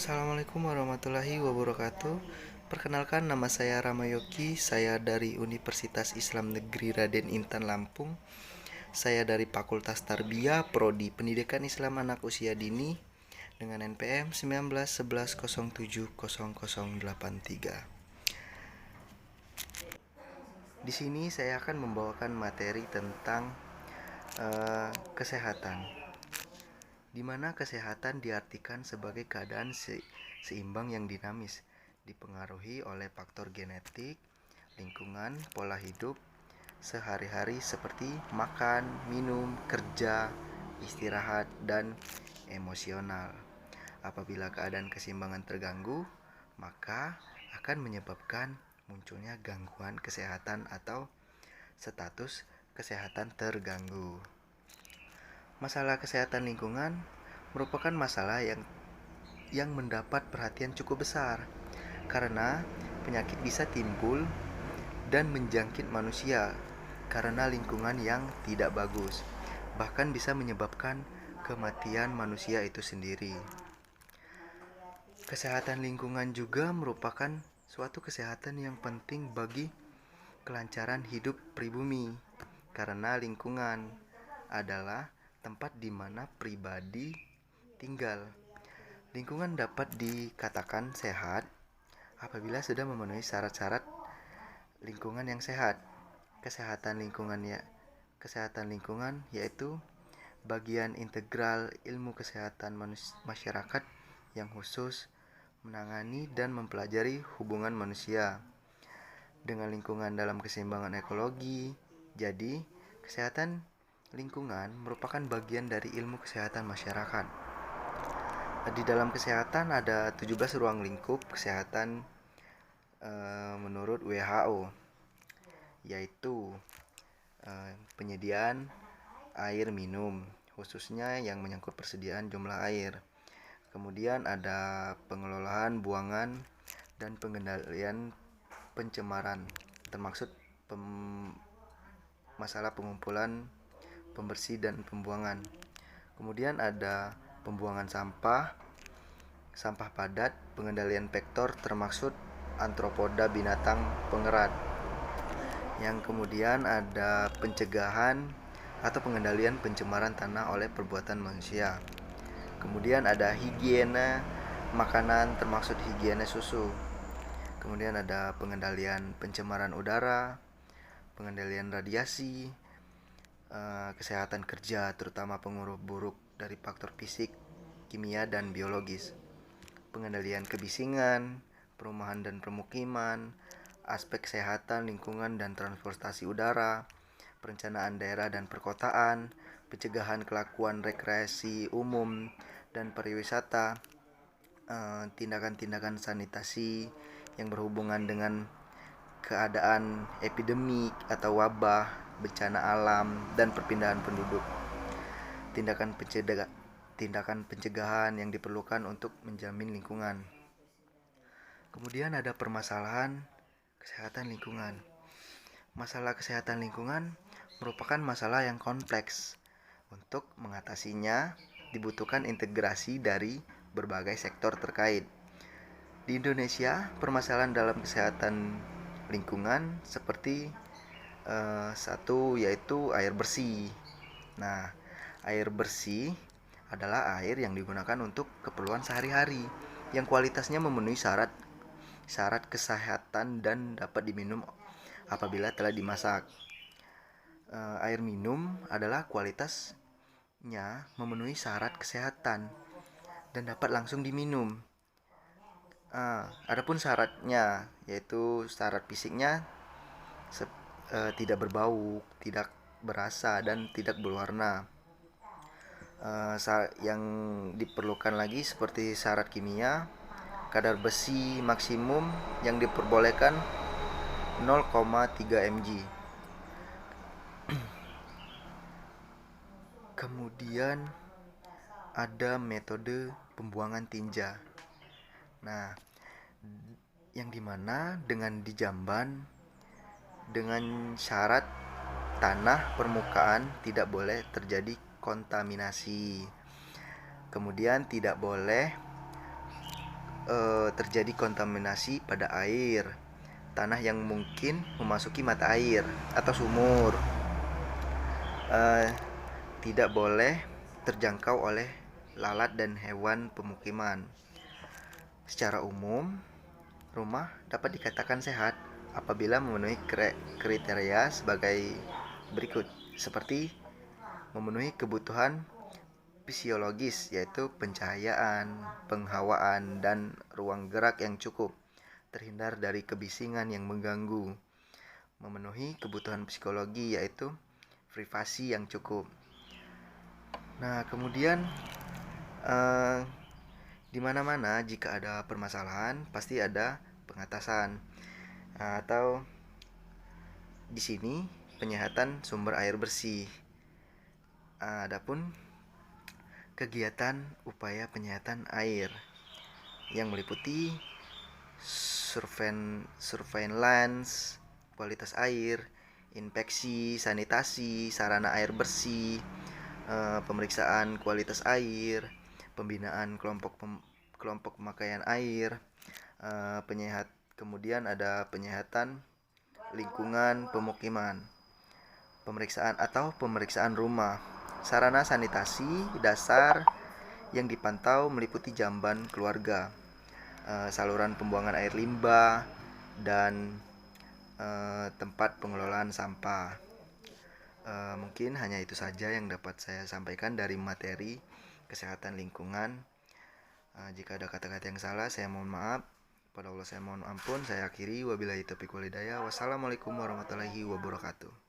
Assalamualaikum warahmatullahi wabarakatuh. Perkenalkan, nama saya Rama Yogi. Saya dari Universitas Islam Negeri Raden Intan Lampung. Saya dari Fakultas Tarbiyah Prodi Pendidikan Islam Anak Usia Dini dengan NPM 1911070083. Di sini saya akan membawakan materi tentang kesehatan, di mana kesehatan diartikan sebagai keadaan seimbang yang dinamis, dipengaruhi oleh faktor genetik, lingkungan, pola hidup, sehari-hari seperti makan, minum, kerja, istirahat, dan emosional. Apabila keadaan keseimbangan terganggu, maka akan menyebabkan munculnya gangguan kesehatan atau status kesehatan terganggu. Masalah kesehatan lingkungan merupakan masalah yang mendapat perhatian cukup besar karena penyakit bisa timbul dan menjangkit manusia karena lingkungan yang tidak bagus, bahkan bisa menyebabkan kematian manusia itu sendiri. Kesehatan lingkungan juga merupakan suatu kesehatan yang penting bagi kelancaran hidup pribumi, karena lingkungan adalah tempat di mana pribadi tinggal. Lingkungan dapat dikatakan sehat apabila sudah memenuhi syarat-syarat lingkungan yang sehat. Kesehatan lingkungan yaitu bagian integral ilmu kesehatan masyarakat yang khusus menangani dan mempelajari hubungan manusia dengan lingkungan dalam keseimbangan ekologi. Jadi, kesehatan lingkungan merupakan bagian dari ilmu kesehatan masyarakat. Di dalam kesehatan ada 17 ruang lingkup kesehatan menurut WHO, yaitu penyediaan air minum, khususnya yang menyangkut persediaan jumlah air. Kemudian ada pengelolaan buangan dan pengendalian pencemaran, termaksud masalah pengumpulan, pembersih dan pembuangan. Kemudian ada pembuangan sampah padat, pengendalian vektor termaksud antropoda binatang pengerat. Yang kemudian ada pencegahan atau pengendalian pencemaran tanah oleh perbuatan manusia. Kemudian ada higiene makanan termaksud higiene susu. Kemudian ada pengendalian pencemaran udara, pengendalian radiasi, kesehatan kerja terutama pengaruh buruk dari faktor fisik, kimia, dan biologis, pengendalian kebisingan, perumahan dan permukiman, aspek kesehatan lingkungan dan transportasi udara, perencanaan daerah dan perkotaan, pencegahan kelakuan rekreasi umum dan pariwisata, tindakan-tindakan sanitasi yang berhubungan dengan keadaan epidemik atau wabah, bencana alam, dan perpindahan penduduk. Tindakan pencegahan yang diperlukan untuk menjamin lingkungan. Kemudian ada permasalahan kesehatan lingkungan. Masalah kesehatan lingkungan merupakan masalah yang kompleks. Untuk mengatasinya dibutuhkan integrasi dari berbagai sektor terkait. Di Indonesia, permasalahan dalam kesehatan lingkungan seperti satu yaitu air bersih. Nah, air bersih adalah air yang digunakan untuk keperluan sehari-hari yang kualitasnya memenuhi syarat kesehatan dan dapat diminum apabila telah dimasak. Air minum adalah kualitasnya memenuhi syarat kesehatan dan dapat langsung diminum. Adapun syaratnya yaitu syarat fisiknya tidak berbau, tidak berasa, dan tidak berwarna. Yang diperlukan lagi seperti syarat kimia, kadar besi maksimum yang diperbolehkan 0,3 mg. Kemudian ada metode pembuangan tinja. Nah, yang dimana dengan dijamban dengan syarat tanah permukaan tidak boleh terjadi kontaminasi. Kemudian tidak boleh terjadi kontaminasi pada air, tanah yang mungkin memasuki mata air atau sumur. Eh, Tidak boleh terjangkau oleh lalat dan hewan pemukiman. Secara umum, rumah dapat dikatakan sehat apabila memenuhi kriteria sebagai berikut, seperti memenuhi kebutuhan fisiologis, yaitu pencahayaan, penghawaan, dan ruang gerak yang cukup, terhindar dari kebisingan yang mengganggu, memenuhi kebutuhan psikologi, yaitu privasi yang cukup. Nah, kemudian eh, di mana-mana jika ada permasalahan pasti ada pengatasan. Atau di sini penyehatan sumber air bersih. Adapun kegiatan upaya penyehatan air yang meliputi surveillance kualitas air, inspeksi, sanitasi, sarana air bersih, pemeriksaan kualitas air, pembinaan kelompok pemakaian air, kemudian ada penyehatan lingkungan pemukiman, pemeriksaan rumah, sarana sanitasi dasar yang dipantau meliputi jamban keluarga, saluran pembuangan air limbah, dan tempat pengelolaan sampah. Mungkin hanya itu saja yang dapat saya sampaikan dari materi kesehatan lingkungan. Jika ada kata-kata yang salah, saya mohon maaf. Pada Allah saya mohon ampun. Saya akhiri. Wabillahi taufiq wal hidayah. Wassalamualaikum warahmatullahi wabarakatuh.